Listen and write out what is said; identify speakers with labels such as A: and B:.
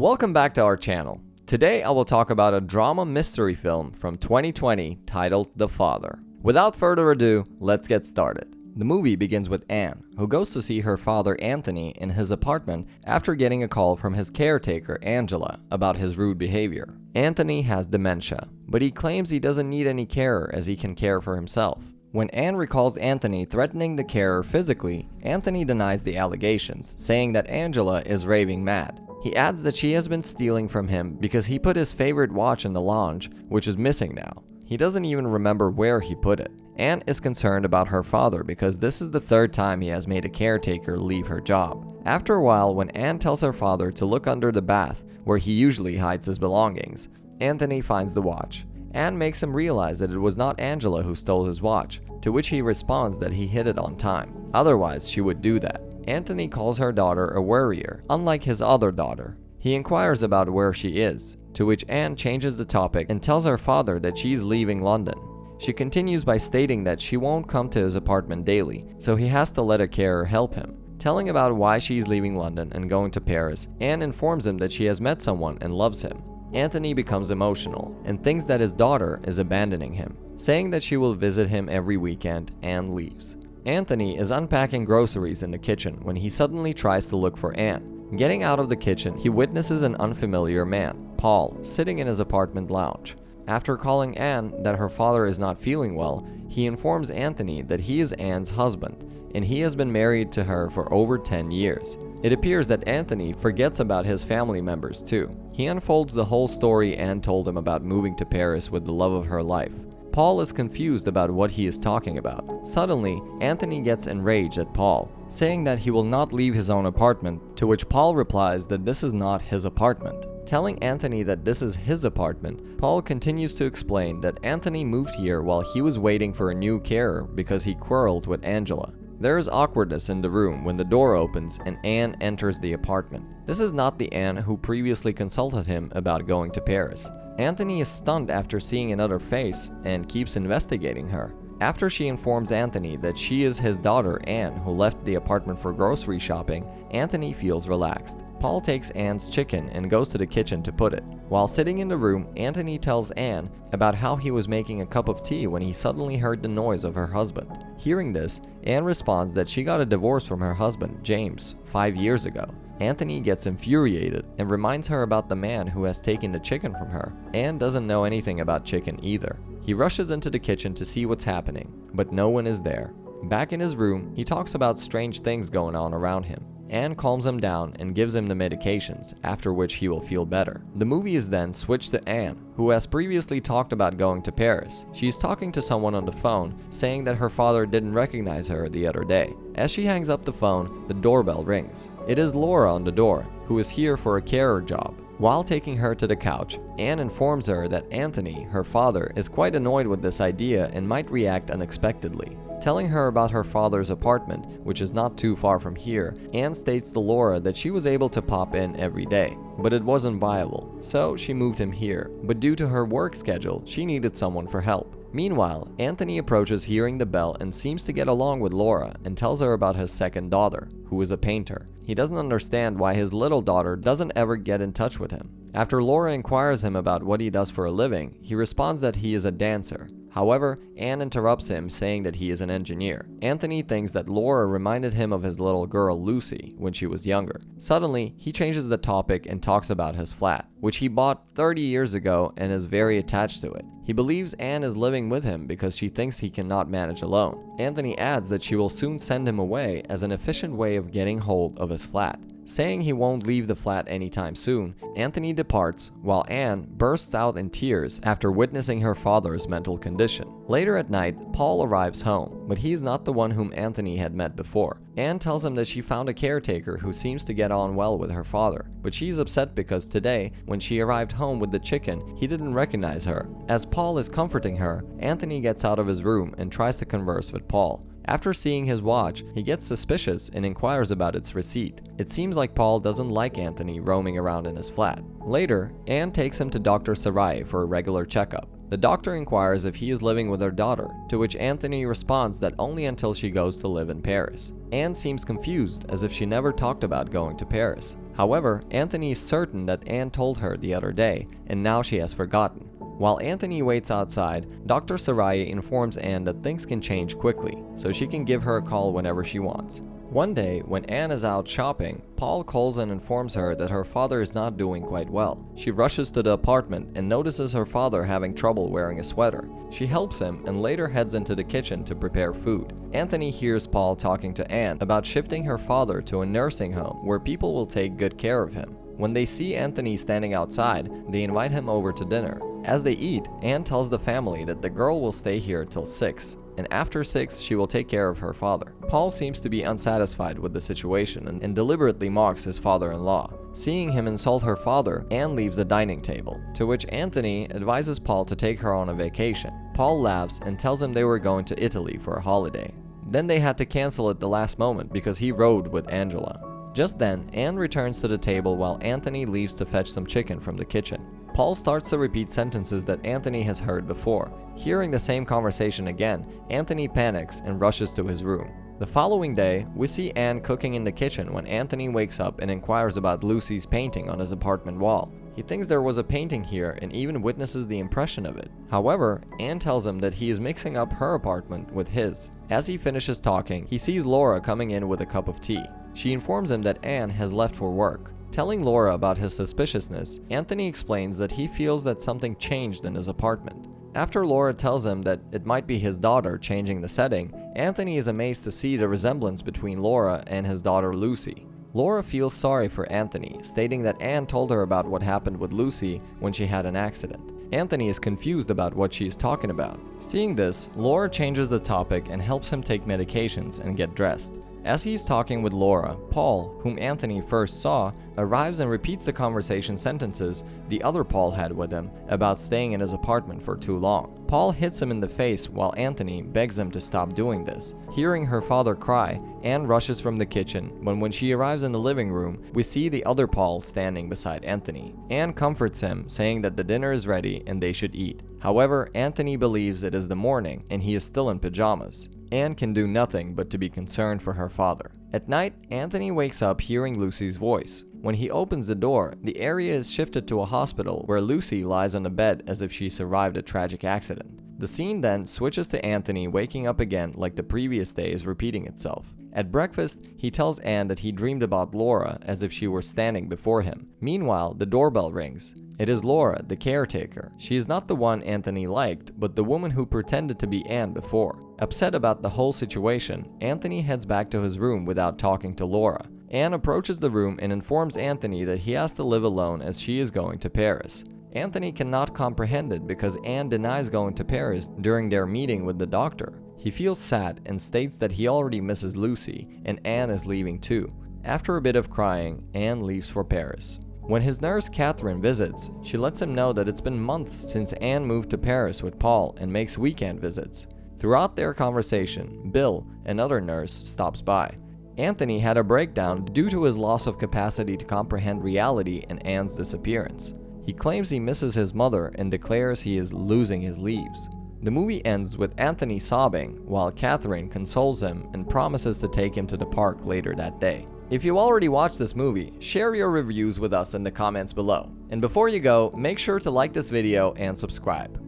A: Welcome back to our channel. Today I will talk about a drama mystery film from 2020 titled The Father. Without further ado, let's get started. The movie begins with Anne, who goes to see her father Anthony in his apartment after getting a call from his caretaker Angela about his rude behavior. Anthony has dementia, but he claims he doesn't need any carer as he can care for himself. When Anne recalls Anthony threatening the carer physically, Anthony denies the allegations, saying that Angela is raving mad. He adds that she has been stealing from him because he put his favorite watch in the lounge, which is missing now. He doesn't even remember where he put it. Anne is concerned about her father because this is the third time he has made a caretaker leave her job. After a while, when Anne tells her father to look under the bath, where he usually hides his belongings, Anthony finds the watch. Anne makes him realize that it was not Angela who stole his watch, to which he responds that he hid it on time. Otherwise, she would do that. Anthony calls her daughter a worrier, unlike his other daughter. He inquires about where she is, to which Anne changes the topic and tells her father that she's leaving London. She continues by stating that she won't come to his apartment daily, so he has to let a carer help him. Telling about why she's leaving London and going to Paris, Anne informs him that she has met someone and loves him. Anthony becomes emotional and thinks that his daughter is abandoning him. Saying that she will visit him every weekend, Anne leaves. Anthony is unpacking groceries in the kitchen when he suddenly tries to look for Anne. Getting out of the kitchen, he witnesses an unfamiliar man, Paul, sitting in his apartment lounge. After calling Anne that her father is not feeling well, he informs Anthony that he is Anne's husband, and he has been married to her for over 10 years. It appears that Anthony forgets about his family members too. He unfolds the whole story Anne told him about moving to Paris with the love of her life. Paul is confused about what he is talking about. Suddenly, Anthony gets enraged at Paul, saying that he will not leave his own apartment, to which Paul replies that this is not his apartment. Telling Anthony that this is his apartment, Paul continues to explain that Anthony moved here while he was waiting for a new carer because he quarreled with Angela. There is awkwardness in the room when the door opens and Anne enters the apartment. This is not the Anne who previously consulted him about going to Paris. Anthony is stunned after seeing another face and keeps investigating her. After she informs Anthony that she is his daughter Anne who left the apartment for grocery shopping, Anthony feels relaxed. Paul takes Anne's chicken and goes to the kitchen to put it. While sitting in the room, Anthony tells Anne about how he was making a cup of tea when he suddenly heard the noise of her husband. Hearing this, Anne responds that she got a divorce from her husband, James, 5 years ago. Anthony gets infuriated and reminds her about the man who has taken the chicken from her. Anne doesn't know anything about chicken either. He rushes into the kitchen to see what's happening, but no one is there. Back in his room, he talks about strange things going on around him. Anne calms him down and gives him the medications, after which he will feel better. The movie is then switched to Anne, who has previously talked about going to Paris. She's talking to someone on the phone, saying that her father didn't recognize her the other day. As she hangs up the phone, the doorbell rings. It is Laura on the door, who is here for a carer job. While taking her to the couch, Anne informs her that Anthony, her father, is quite annoyed with this idea and might react unexpectedly. Telling her about her father's apartment, which is not too far from here, Anne states to Laura that she was able to pop in every day, but it wasn't viable, so she moved him here. But due to her work schedule, she needed someone for help. Meanwhile, Anthony approaches hearing the bell and seems to get along with Laura and tells her about his second daughter, who is a painter. He doesn't understand why his little daughter doesn't ever get in touch with him. After Laura inquires him about what he does for a living, he responds that he is a dancer. However, Anne interrupts him, saying that he is an engineer. Anthony thinks that Laura reminded him of his little girl Lucy when she was younger. Suddenly, he changes the topic and talks about his flat, which he bought 30 years ago and is very attached to it. He believes Anne is living with him because she thinks he cannot manage alone. Anthony adds that she will soon send him away as an efficient way of getting hold of his flat. Saying he won't leave the flat anytime soon, Anthony departs while Anne bursts out in tears after witnessing her father's mental condition. Later at night, Paul arrives home, but he is not the one whom Anthony had met before. Anne tells him that she found a caretaker who seems to get on well with her father, but she's upset because today, when she arrived home with the chicken, he didn't recognize her. As Paul is comforting her, Anthony gets out of his room and tries to converse with Paul. After seeing his watch, he gets suspicious and inquires about its receipt. It seems like Paul doesn't like Anthony roaming around in his flat. Later, Anne takes him to Dr. Sarai for a regular checkup. The doctor inquires if he is living with her daughter, to which Anthony responds that only until she goes to live in Paris. Anne seems confused, as if she never talked about going to Paris. However, Anthony is certain that Anne told her the other day, and now she has forgotten. While Anthony waits outside, Dr. Saraya informs Anne that things can change quickly, so she can give her a call whenever she wants. One day, when Anne is out shopping, Paul calls and informs her that her father is not doing quite well. She rushes to the apartment and notices her father having trouble wearing a sweater. She helps him and later heads into the kitchen to prepare food. Anthony hears Paul talking to Anne about shifting her father to a nursing home where people will take good care of him. When they see Anthony standing outside, they invite him over to dinner. As they eat, Anne tells the family that the girl will stay here till 6, and after 6 she will take care of her father. Paul seems to be unsatisfied with the situation and deliberately mocks his father-in-law. Seeing him insult her father, Anne leaves the dining table, to which Anthony advises Paul to take her on a vacation. Paul laughs and tells him they were going to Italy for a holiday. Then they had to cancel at the last moment because he rode with Angela. Just then, Anne returns to the table while Anthony leaves to fetch some chicken from the kitchen. Paul starts to repeat sentences that Anthony has heard before. Hearing the same conversation again, Anthony panics and rushes to his room. The following day, we see Anne cooking in the kitchen when Anthony wakes up and inquires about Lucy's painting on his apartment wall. He thinks there was a painting here and even witnesses the impression of it. However, Anne tells him that he is mixing up her apartment with his. As he finishes talking, he sees Laura coming in with a cup of tea. She informs him that Anne has left for work. Telling Laura about his suspiciousness, Anthony explains that he feels that something changed in his apartment. After Laura tells him that it might be his daughter changing the setting, Anthony is amazed to see the resemblance between Laura and his daughter Lucy. Laura feels sorry for Anthony, stating that Anne told her about what happened with Lucy when she had an accident. Anthony is confused about what she is talking about. Seeing this, Laura changes the topic and helps him take medications and get dressed. As he's talking with Laura, Paul, whom Anthony first saw, arrives and repeats the conversation sentences the other Paul had with him about staying in his apartment for too long. Paul hits him in the face while Anthony begs him to stop doing this. Hearing her father cry, Anne rushes from the kitchen, but when she arrives in the living room, we see the other Paul standing beside Anthony. Anne comforts him, saying that the dinner is ready and they should eat. However, Anthony believes it is the morning and he is still in pajamas. Anne can do nothing but to be concerned for her father. At night, Anthony wakes up hearing Lucy's voice. When he opens the door, the area is shifted to a hospital where Lucy lies on a bed as if she survived a tragic accident. The scene then switches to Anthony waking up again like the previous day is repeating itself. At breakfast, he tells Anne that he dreamed about Laura as if she were standing before him. Meanwhile, the doorbell rings. It is Laura, the caretaker. She is not the one Anthony liked, but the woman who pretended to be Anne before. Upset about the whole situation, Anthony heads back to his room without talking to Laura. Anne approaches the room and informs Anthony that he has to live alone as she is going to Paris. Anthony cannot comprehend it because Anne denies going to Paris during their meeting with the doctor. He feels sad and states that he already misses Lucy and Anne is leaving too. After a bit of crying, Anne leaves for Paris. When his nurse Catherine visits, she lets him know that it's been months since Anne moved to Paris with Paul and makes weekend visits. Throughout their conversation, Bill, another nurse, stops by. Anthony had a breakdown due to his loss of capacity to comprehend reality and Anne's disappearance. He claims he misses his mother and declares he is losing his leaves. The movie ends with Anthony sobbing while Catherine consoles him and promises to take him to the park later that day. If you already watched this movie, share your reviews with us in the comments below. And before you go, make sure to like this video and subscribe.